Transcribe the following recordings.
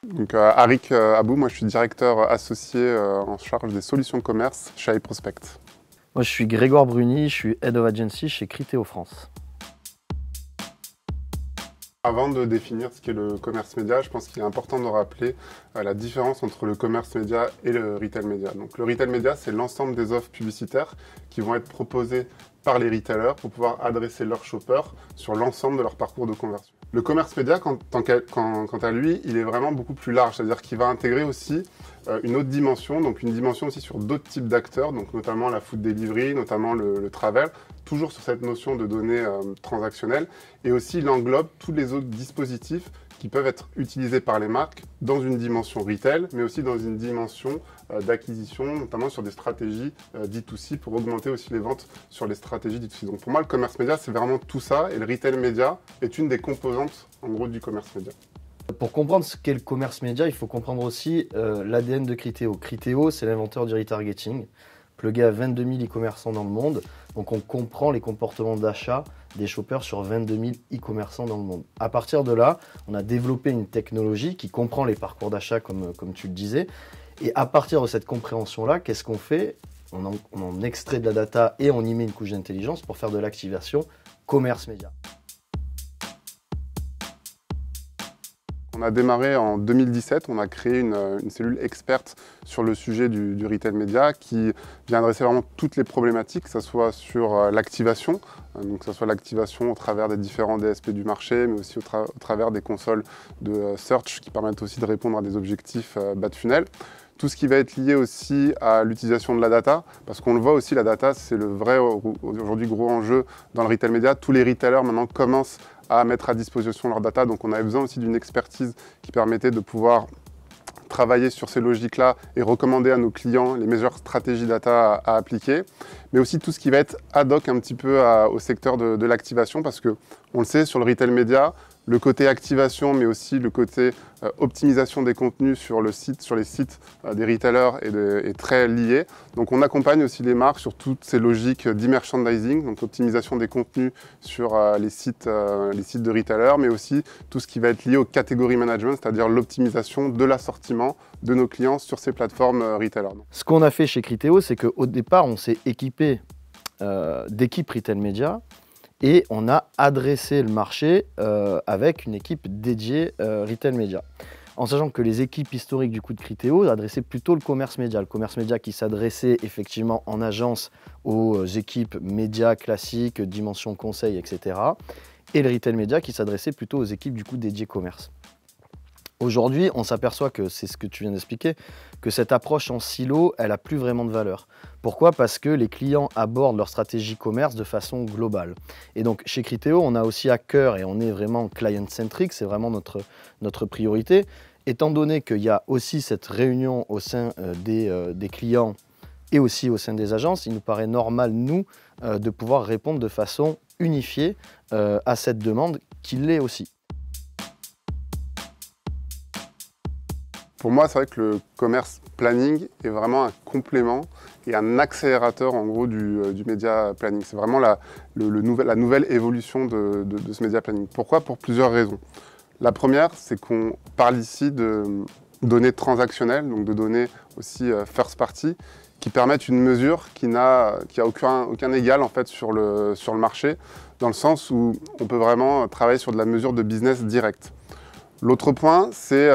Donc, Arik Abou, moi je suis directeur associé en charge des solutions commerce chez iProspect. Moi je suis Grégoire Bruni, je suis Head of Agency chez Criteo France. Avant de définir ce qu'est le commerce média, je pense qu'il est important de rappeler la différence entre le commerce média et le retail média. Donc le retail média, c'est l'ensemble des offres publicitaires qui vont être proposées par les retailers pour pouvoir adresser leurs shoppers sur l'ensemble de leur parcours de conversion. Le commerce média, quant à lui, il est vraiment beaucoup plus large, c'est-à-dire qu'il va intégrer aussi une autre dimension, donc une dimension aussi sur d'autres types d'acteurs, donc notamment la food delivery, notamment le travel, toujours sur cette notion de données transactionnelles, et aussi il englobe tous les autres dispositifs qui peuvent être utilisés par les marques dans une dimension retail, mais aussi dans une dimension d'acquisition, notamment sur des stratégies D2C pour augmenter aussi les ventes sur les stratégies D2C. Donc pour moi, le commerce média, c'est vraiment tout ça, et le retail média est une des composantes, en gros, du commerce média. Pour comprendre ce qu'est le commerce média, il faut comprendre aussi l'ADN de Criteo. Criteo, c'est l'inventeur du retargeting, plugué à 22 000 e-commerçants dans le monde. Donc on comprend les comportements d'achat des shoppers sur 22 000 e-commerçants dans le monde. À partir de là, on a développé une technologie qui comprend les parcours d'achat comme tu le disais. Et à partir de cette compréhension-là, qu'est-ce qu'on fait? On en extrait de la data et on y met une couche d'intelligence pour faire de l'activation commerce média. On a démarré en 2017, on a créé une cellule experte sur le sujet du retail média qui vient adresser vraiment toutes les problématiques, que ce soit sur l'activation, donc que ce soit l'activation au travers des différents DSP du marché, mais aussi au travers des consoles de search qui permettent aussi de répondre à des objectifs bas de funnel. Tout ce qui va être lié aussi à l'utilisation de la data, parce qu'on le voit aussi, la data, c'est le vrai, aujourd'hui, gros enjeu dans le retail média. Tous les retailers maintenant commencent à mettre à disposition leur data, donc on avait besoin aussi d'une expertise qui permettait de pouvoir travailler sur ces logiques-là et recommander à nos clients les meilleures stratégies data à appliquer, mais aussi tout ce qui va être ad hoc un petit peu au secteur de l'activation, parce que on le sait, sur le retail média, le côté activation, mais aussi le côté optimisation des contenus sur les sites des retailers est très lié. Donc on accompagne aussi les marques sur toutes ces logiques d'e-merchandising, donc optimisation des contenus sur les sites de retailers, mais aussi tout ce qui va être lié au category management, c'est-à-dire l'optimisation de l'assortiment de nos clients sur ces plateformes retailers. Ce qu'on a fait chez Criteo, c'est qu'au départ, on s'est équipé d'équipes retail média et on a adressé le marché avec une équipe dédiée retail média. En sachant que les équipes historiques du coup de Criteo adressaient plutôt le commerce média qui s'adressait effectivement en agence aux équipes médias classiques, dimension conseil, etc. Et le retail média qui s'adressait plutôt aux équipes du coup dédiées commerce. Aujourd'hui, on s'aperçoit que c'est ce que tu viens d'expliquer, que cette approche en silo, elle n'a plus vraiment de valeur. Pourquoi? Parce que les clients abordent leur stratégie commerce de façon globale. Et donc, chez Criteo, on a aussi à cœur, et on est vraiment client-centric, c'est vraiment notre priorité, étant donné qu'il y a aussi cette réunion au sein des clients et aussi au sein des agences, il nous paraît normal, nous, de pouvoir répondre de façon unifiée à cette demande qui l'est aussi. Pour moi, c'est vrai que le commerce planning est vraiment un complément et un accélérateur en gros du média planning. C'est vraiment la nouvelle évolution de ce média planning. Pourquoi? Pour plusieurs raisons. La première, c'est qu'on parle ici de données transactionnelles, donc de données aussi first party, qui permettent une mesure qui a aucun égal en fait sur le marché, dans le sens où on peut vraiment travailler sur de la mesure de business direct. L'autre point, c'est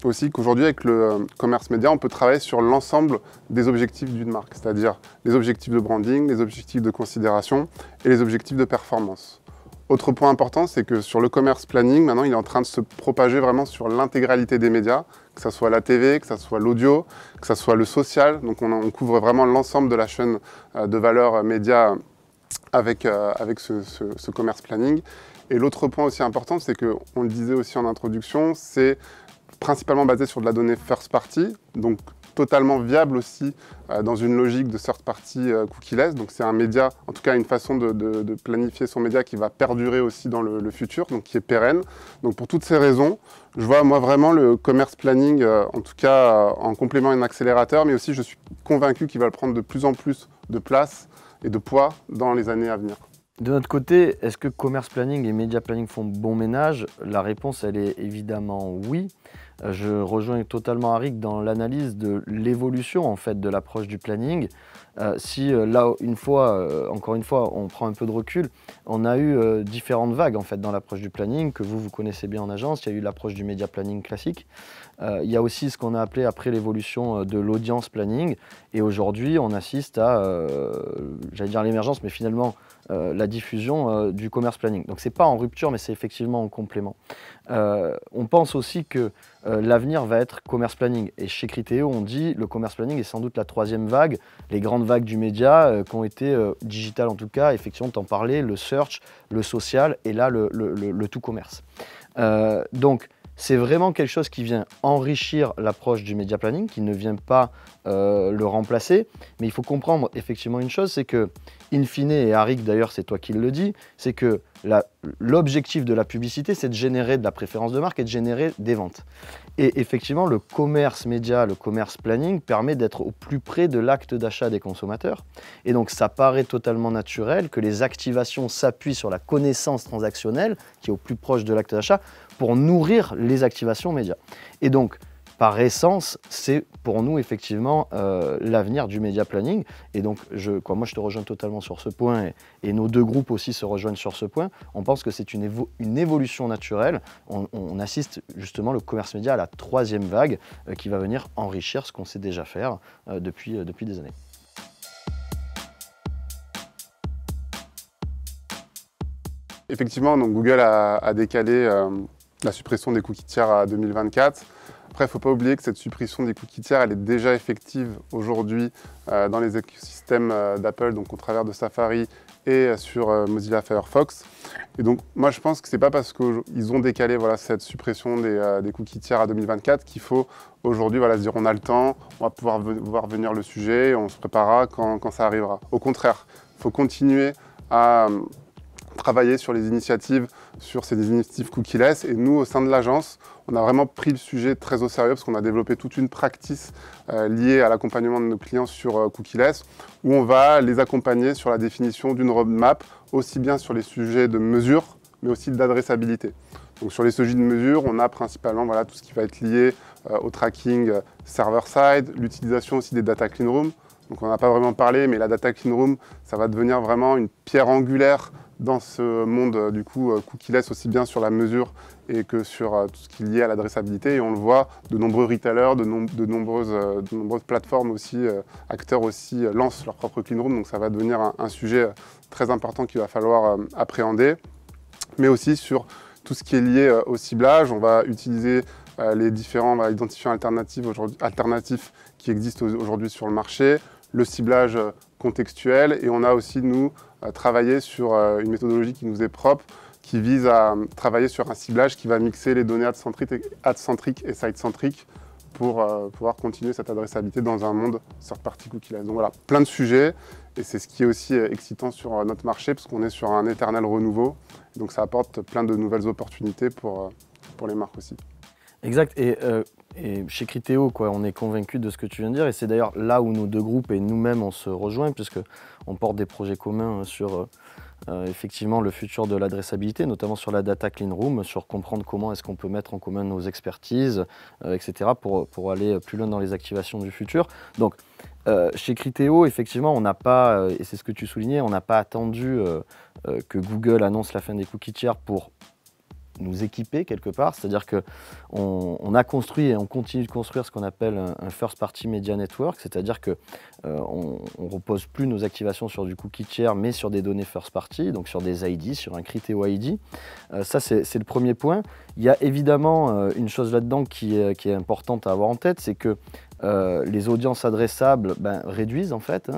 aussi qu'aujourd'hui, avec le commerce média, on peut travailler sur l'ensemble des objectifs d'une marque, c'est-à-dire les objectifs de branding, les objectifs de considération et les objectifs de performance. Autre point important, c'est que sur le commerce planning, maintenant, il est en train de se propager vraiment sur l'intégralité des médias, que ce soit la TV, que ce soit l'audio, que ce soit le social. Donc on couvre vraiment l'ensemble de la chaîne de valeur média avec ce commerce planning. Et l'autre point aussi important, c'est qu'on le disait aussi en introduction, c'est principalement basé sur de la donnée first party, donc totalement viable aussi dans une logique de third party cookieless. Donc c'est un média, en tout cas une façon de planifier son média qui va perdurer aussi dans le futur, donc qui est pérenne. Donc pour toutes ces raisons, je vois moi vraiment le commerce planning, en tout cas en complément et en accélérateur, mais aussi je suis convaincu qu'il va prendre de plus en plus de place et de poids dans les années à venir. De notre côté, est-ce que commerce planning et média planning font bon ménage? La réponse, elle est évidemment oui. Je rejoins totalement Arik dans l'analyse de l'évolution en fait de l'approche du planning. Là, encore une fois, on prend un peu de recul, on a eu différentes vagues en fait dans l'approche du planning que vous connaissez bien en agence. Il y a eu l'approche du média planning classique. Il y a aussi ce qu'on a appelé après l'évolution de l'audience planning. Et aujourd'hui, on assiste à, j'allais dire l'émergence, mais finalement la diffusion du commerce planning. Donc c'est pas en rupture, mais c'est effectivement en complément. On pense aussi que l'avenir va être commerce planning. Et chez Criteo, on dit le commerce planning est sans doute la troisième vague, les grandes vagues du média qui ont été digitales en tout cas. Effectivement, t'en parlais, le search, le social et là le tout commerce. Donc c'est vraiment quelque chose qui vient enrichir l'approche du média planning, qui ne vient pas le remplacer. Mais il faut comprendre effectivement une chose, c'est que, in fine, et Arik d'ailleurs c'est toi qui le dis, c'est que l'objectif de la publicité, c'est de générer de la préférence de marque et de générer des ventes. Et effectivement, le commerce média, le commerce planning permet d'être au plus près de l'acte d'achat des consommateurs. Et donc, ça paraît totalement naturel que les activations s'appuient sur la connaissance transactionnelle, qui est au plus proche de l'acte d'achat, pour nourrir les activations médias. Et donc, par essence, c'est pour nous effectivement l'avenir du média planning. Et donc, moi je te rejoins totalement sur ce point et nos deux groupes aussi se rejoignent sur ce point. On pense que c'est une évolution naturelle. On assiste justement le commerce média à la troisième vague qui va venir enrichir ce qu'on sait déjà faire depuis des années. Effectivement, donc Google a décalé la suppression des cookies tiers à 2024. Après, il ne faut pas oublier que cette suppression des cookies tiers, elle est déjà effective aujourd'hui dans les écosystèmes d'Apple, donc au travers de Safari et sur Mozilla Firefox. Et donc, moi, je pense que ce n'est pas parce qu'ils ont décalé cette suppression des cookies tiers à 2024 qu'il faut aujourd'hui se dire on a le temps, on va pouvoir voir venir le sujet, on se préparera quand ça arrivera. Au contraire, il faut continuer à travailler sur les initiatives, sur ces initiatives cookieless. Et nous, au sein de l'agence, on a vraiment pris le sujet très au sérieux parce qu'on a développé toute une practice liée à l'accompagnement de nos clients sur cookieless, où on va les accompagner sur la définition d'une roadmap, aussi bien sur les sujets de mesure, mais aussi d'adressabilité. Donc sur les sujets de mesure, on a principalement tout ce qui va être lié au tracking server-side, l'utilisation aussi des data clean rooms. Donc on n'a pas vraiment parlé, mais la data clean room, ça va devenir vraiment une pierre angulaire dans ce monde du coup cookieless, aussi bien sur la mesure et que sur tout ce qui est lié à l'adressabilité. Et on le voit, de nombreux retailers, de nombreuses plateformes aussi, acteurs aussi, lancent leur propre clean room. Donc ça va devenir un sujet très important qu'il va falloir appréhender. Mais aussi sur tout ce qui est lié au ciblage, on va utiliser les différents identifiants alternatifs qui existent aujourd'hui sur le marché, le ciblage contextuel, et on a aussi, nous, travaillé sur une méthodologie qui nous est propre, qui vise à travailler sur un ciblage qui va mixer les données ad-centriques et site-centriques pour pouvoir continuer cette adressabilité dans un monde third-party cookieless. Donc voilà, plein de sujets, et c'est ce qui est aussi excitant sur notre marché, parce qu'on est sur un éternel renouveau, donc ça apporte plein de nouvelles opportunités pour les marques aussi. Exact, et chez Criteo, on est convaincu de ce que tu viens de dire, et c'est d'ailleurs là où nos deux groupes et nous-mêmes on se rejoignent, puisqu'on porte des projets communs sur effectivement le futur de l'adressabilité, notamment sur la data clean room, sur comprendre comment est-ce qu'on peut mettre en commun nos expertises, etc., pour aller plus loin dans les activations du futur. Donc, chez Criteo, effectivement, on n'a pas, et c'est ce que tu soulignais, on n'a pas attendu que Google annonce la fin des cookies tiers pour nous équiper quelque part, c'est-à-dire qu'on a construit et on continue de construire ce qu'on appelle un First Party Media Network, c'est-à-dire qu'on ne repose plus nos activations sur du cookie tiers, mais sur des données First Party, donc sur des ID, sur un Criteo ID. Ça, c'est le premier point. Il y a évidemment une chose là-dedans qui est importante à avoir en tête, c'est que les audiences adressables réduisent en fait,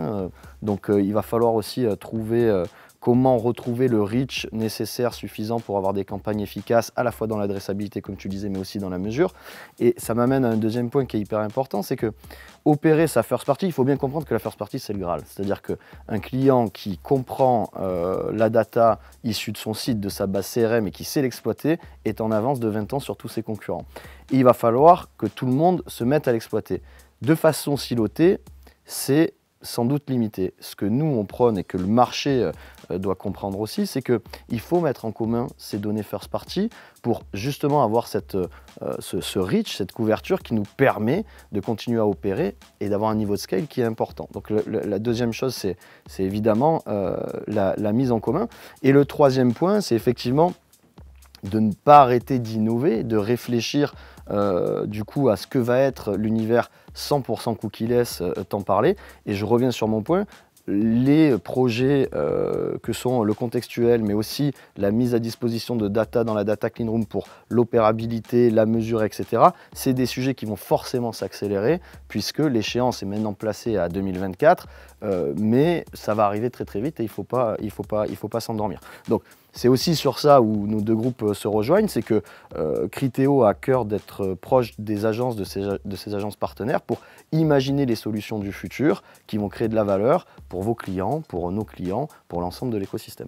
donc il va falloir aussi trouver comment retrouver le reach nécessaire, suffisant pour avoir des campagnes efficaces, à la fois dans l'adressabilité, comme tu disais, mais aussi dans la mesure. Et ça m'amène à un deuxième point qui est hyper important, c'est que opérer sa first party, il faut bien comprendre que la first party, c'est le Graal. C'est-à-dire qu'un client qui comprend la data issue de son site, de sa base CRM et qui sait l'exploiter, est en avance de 20 ans sur tous ses concurrents. Et il va falloir que tout le monde se mette à l'exploiter. De façon silotée, c'est sans doute limité. Ce que nous, on prône et que le marché doit comprendre aussi, c'est qu'il faut mettre en commun ces données first party pour justement avoir ce reach, cette couverture qui nous permet de continuer à opérer et d'avoir un niveau de scale qui est important. Donc la deuxième chose, c'est évidemment la mise en commun. Et le troisième point, c'est effectivement de ne pas arrêter d'innover, de réfléchir du coup à ce que va être l'univers 100% cookieless, t'en parler. Et je reviens sur mon point, les projets que sont le contextuel, mais aussi la mise à disposition de data dans la data clean room pour l'opérabilité, la mesure, etc. C'est des sujets qui vont forcément s'accélérer puisque l'échéance est maintenant placée à 2024, mais ça va arriver très très vite et il faut pas s'endormir. Donc c'est aussi sur ça où nos deux groupes se rejoignent, c'est que Criteo a à cœur d'être proche des agences, de ces agences partenaires pour imaginer les solutions du futur qui vont créer de la valeur pour vos clients, pour nos clients, pour l'ensemble de l'écosystème.